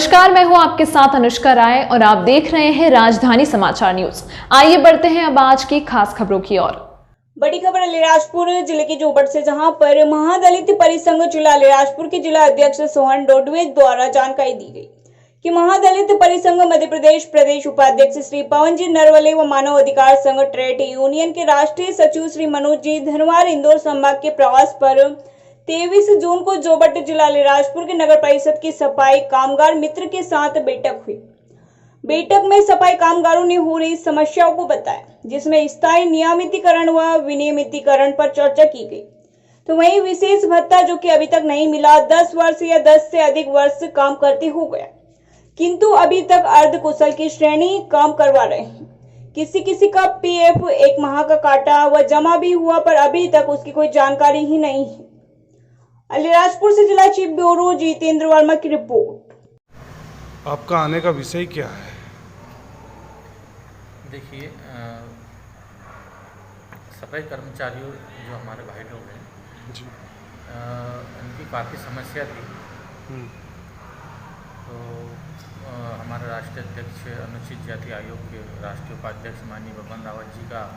नमस्कार, मैं हूं आपके साथ अनुष्का राय और आप देख रहे हैं राजधानी समाचार न्यूज। आइए बढ़ते हैं अब आज की खास खबरों की ओर। बड़ी खबर अलीराजपुर जिले के जोबट से, जहां पर महादलित परिसंघ जिला अलीराजपुर के जिला अध्यक्ष सोहन डोडवे द्वारा जानकारी दी गई कि महादलित परिसंघ मध्य प्रदेश प्रदेश उपाध्यक्ष श्री पवन जी नरवले व मानव अधिकार संघ ट्रेड यूनियन के राष्ट्रीय सचिव श्री मनोज जी धनवार इंदौर संभाग के प्रवास पर 23 जून को जोबट जिला अलीराजपुर के नगर परिषद की सफाई कामगार मित्र के साथ बैठक हुई। बैठक में सफाई कामगारों ने हो रही समस्याओं को बताया, जिसमें स्थायी नियमितीकरण व विनियमितीकरण पर चर्चा की गई। तो वहीं विशेष भत्ता जो कि अभी तक नहीं मिला, 10 वर्ष या 10 से अधिक वर्ष काम करते हो गया, किंतु अभी तक अर्ध कुशल की श्रेणी काम करवा रहे हैं। किसी का पीएफ 1 माह का काटा व जमा भी हुआ, पर अभी तक उसकी कोई जानकारी ही नहीं है। अलीराजपुर से जिला चीफ ब्यूरो जितेंद्र वर्मा की रिपोर्ट। आपका आने का विषय क्या है? देखिए, सफाई कर्मचारियों जो हमारे भाई लोग हैं जी, इनकी काफ़ी समस्या थी। तो हमारे राष्ट्रीय अध्यक्ष अनुसूचित जाति आयोग के राष्ट्रीय उपाध्यक्ष माननीय बबन रावत जी का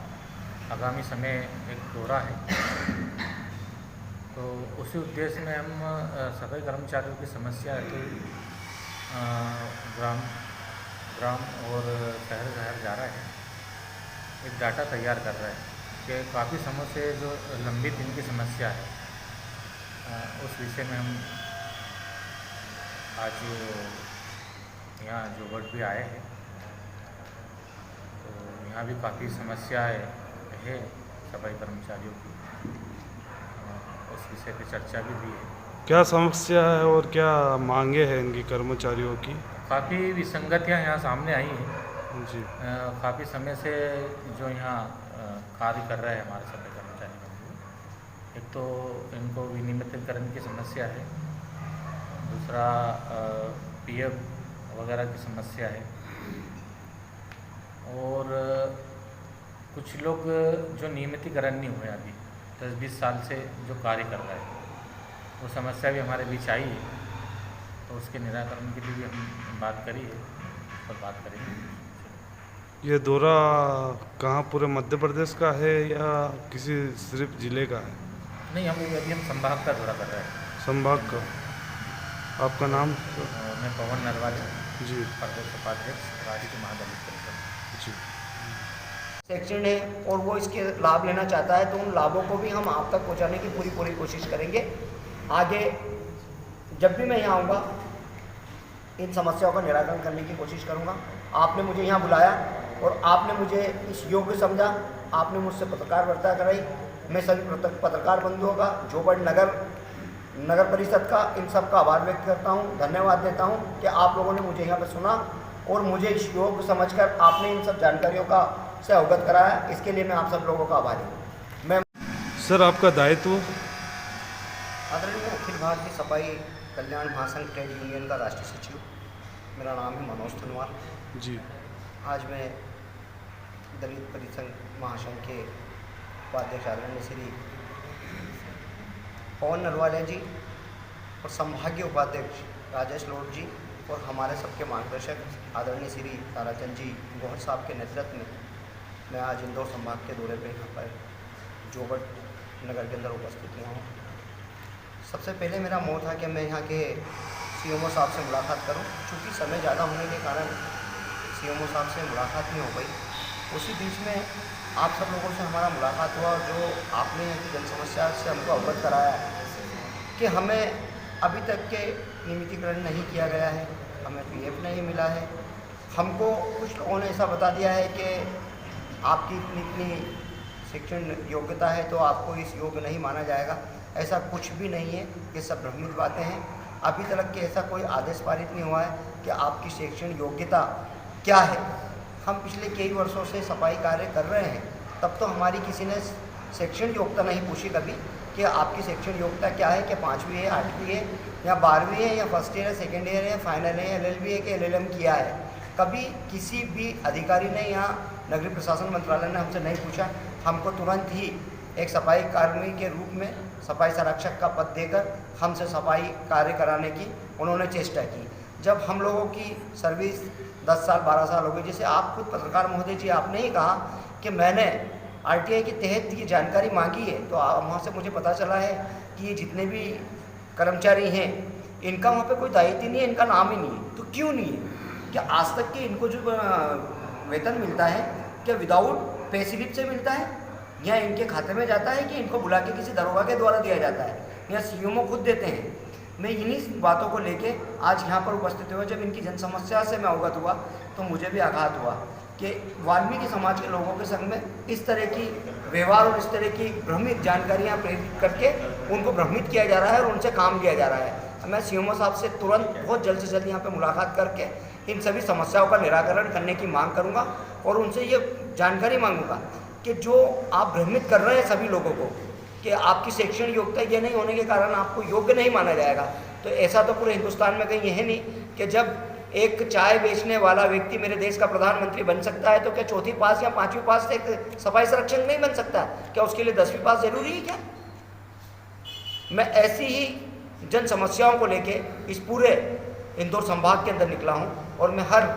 आगामी समय एक दौरा है, तो उसी उद्देश्य में हम सफाई कर्मचारियों की समस्या है तो ग्राम और शहर जा रहा है, एक डाटा तैयार कर रहा है कि काफ़ी समय से जो लंबित इनकी समस्या है, उस विषय में हम आज यहाँ जोबट भी आए हैं। तो यहाँ भी काफ़ी समस्या है सफाई कर्मचारियों की, उस विषय पर चर्चा भी हुई है। क्या समस्या है और क्या मांगे हैं इनकी कर्मचारियों की? काफ़ी विसंगतियाँ यहाँ सामने आई हैं जी। काफ़ी समय से जो यहाँ कार्य कर रहे हैं हमारे सफाई कर्मचारी बंधु, एक तो इनको विनियमितीकरण की समस्या है, दूसरा पीएफ वगैरह की समस्या है, और कुछ लोग जो नियमितीकरण नहीं हुए अभी 10-20 साल से जो कार्य कर रहे हैं, वो समस्या भी हमारे बीच आई है। तो उसके निराकरण के लिए भी हम बात करी है और बात करेंगे। ये दौरा कहाँ, पूरे मध्य प्रदेश का है या किसी सिर्फ जिले का है? नहीं, अभी हम संभाग का दौरा कर रहे हैं। संभाग का। आपका नाम? मैं पवन नरवाल जी, प्रदेश उपाध्यक्ष राष्ट्रीय महादलित परिषद। जी। सेक्शन है और वो इसके लाभ लेना चाहता है, तो उन लाभों को भी हम आप तक पहुंचाने की पूरी कोशिश करेंगे। आगे जब भी मैं यहाँ आऊँगा, इन समस्याओं का निराकरण करने की कोशिश करूँगा। आपने मुझे यहाँ बुलाया और आपने मुझे इस योग्य समझा, आपने मुझसे पत्रकार वार्ता कराई। मैं सभी पत्रकार बंधुओं का, जोबट नगर परिषद का, इन सब का आभार व्यक्त करता हूँ, धन्यवाद देता हूँ कि आप लोगों ने मुझे यहाँ पर सुना और मुझे इस योग्य समझकर आपने इन सब जानकारियों का से अवगत कराया। इसके लिए मैं आप सब लोगों का आभारी हूँ। मैं सर, आपका दायित्व? आदरणीय अखिल भारतीय सफाई कल्याण महासंघ ट्रेड यूनियन का राष्ट्रीय सचिव, मेरा नाम है मनोज धनवार जी। आज मैं दलित परिसंघ महासंघ के उपाध्यक्ष आदरणीय श्री पवन नरवाले जी और संभागीय उपाध्यक्ष राजेश लोट जी और हमारे सबके मार्गदर्शक आदरणीय श्री ताराचंद जी गौहर साहब के नेतृत्व में मैं आज इंदौर संभाग के दौरे पर यहाँ पर जोबट नगर के अंदर उपस्थित हुआ हूँ। सबसे पहले मेरा मोह था कि मैं यहाँ के सीएमओ साहब से मुलाकात करूँ, चूँकि समय ज़्यादा होने के कारण सीएमओ साहब से मुलाकात नहीं हो पाई। उसी बीच में आप सब लोगों से हमारा मुलाकात हुआ, जो आपने यहाँ की जन समस्या से हमको अवगत कराया कि हमें अभी तक के नियमितीकरण नहीं किया गया है, हमें पीएफ नहीं मिला है। हमको कुछ लोगों ने ऐसा बता दिया है कि आपकी इतनी शिक्षण योग्यता है तो आपको इस योग्य नहीं माना जाएगा। ऐसा कुछ भी नहीं है, ये सब भ्रमित बातें हैं। अभी तक के ऐसा कोई आदेश पारित नहीं हुआ है कि आपकी शैक्षणिक योग्यता क्या है। हम पिछले कई वर्षों से सफाई कार्य कर रहे हैं, तब तो हमारी किसी ने शैक्षणिक योग्यता नहीं पूछी कभी कि आपकी शैक्षणिक योग्यता क्या है, कि 5वीं है, 8वीं है या 12वीं है या फर्स्ट ईयर है, सेकेंड ईयर है, फाइनल है, LLB है कि LLM किया है। कभी किसी भी अधिकारी ने यहाँ नगरीय प्रशासन मंत्रालय ने हमसे नहीं पूछा। हमको तुरंत ही एक सफाई कर्मी के रूप में सफाई संरक्षक का पद देकर हमसे सफाई कार्य कराने की उन्होंने चेष्टा की। जब हम लोगों की सर्विस 10 साल 12 साल हो गई, जैसे आप खुद पत्रकार महोदय जी आपने ही कहा कि मैंने आरटीआई के तहत ये जानकारी मांगी है, तो वहाँ से मुझे पता चला है कि ये जितने भी कर्मचारी हैं इनका वहाँ पे कोई दायित्व नहीं है, इनका नाम ही नहीं है। तो क्यों नहीं है? क्या आज तक के इनको जो वेतन मिलता है क्या विदाउट पे स्लिप से मिलता है, या इनके खाते में जाता है कि इनको बुला के किसी दरोगा के द्वारा दिया जाता है, या सीएमओ खुद देते हैं? मैं इन्हीं बातों को लेके आज यहाँ पर उपस्थित हुआ। जब इनकी जन समस्या से मैं अवगत हुआ तो मुझे भी आघात हुआ कि वाल्मीकि समाज के लोगों के संग में इस तरह की व्यवहार और इस तरह की भ्रमित जानकारियाँ प्रेरित करके उनको भ्रमित किया जा रहा है और उनसे काम लिया जा रहा है। मैं सीएमओ साहब से तुरंत बहुत जल्द से जल्द यहाँ पे मुलाकात करके इन सभी समस्याओं का निराकरण करने की मांग करूँगा और उनसे ये जानकारी मांगूंगा कि जो आप भ्रमित कर रहे हैं सभी लोगों को कि आपकी शैक्षणिक योग्यता ये नहीं होने के कारण आपको योग्य नहीं माना जाएगा, तो ऐसा तो पूरे हिंदुस्तान में कहीं है नहीं कि जब एक चाय बेचने वाला व्यक्ति मेरे देश का प्रधानमंत्री बन सकता है तो क्या 4वीं पास या 5वीं पास से एक सफाई संरक्षक नहीं बन सकता? क्या उसके लिए 10वीं पास जरूरी है क्या? मैं ऐसी ही जन समस्याओं को लेके इस पूरे इंदौर संभाग के अंदर निकला हूँ और मैं हर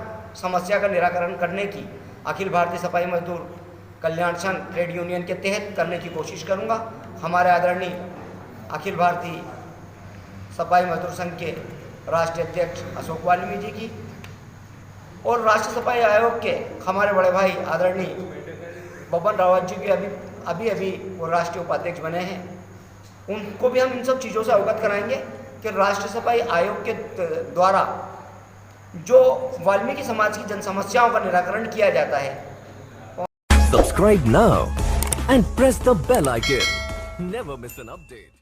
समस्या का निराकरण करने की अखिल भारतीय सफाई मजदूर कल्याण संघ ट्रेड यूनियन के तहत करने की कोशिश करूँगा। हमारे आदरणीय अखिल भारतीय सफाई मजदूर संघ के राष्ट्रीय अध्यक्ष अशोक वाल्मीकि जी की और राष्ट्रीय सफाई आयोग के हमारे बड़े भाई आदरणीय बबन रावत जी के अभी वो राष्ट्रीय उपाध्यक्ष बने हैं, उनको भी हम इन सब चीज़ों से अवगत कराएंगे कि राष्ट्रीय सफाई आयोग के द्वारा जो वाल्मीकि समाज की जन समस्याओं का निराकरण किया जाता है। Subscribe now and press the bell icon. Never miss an update.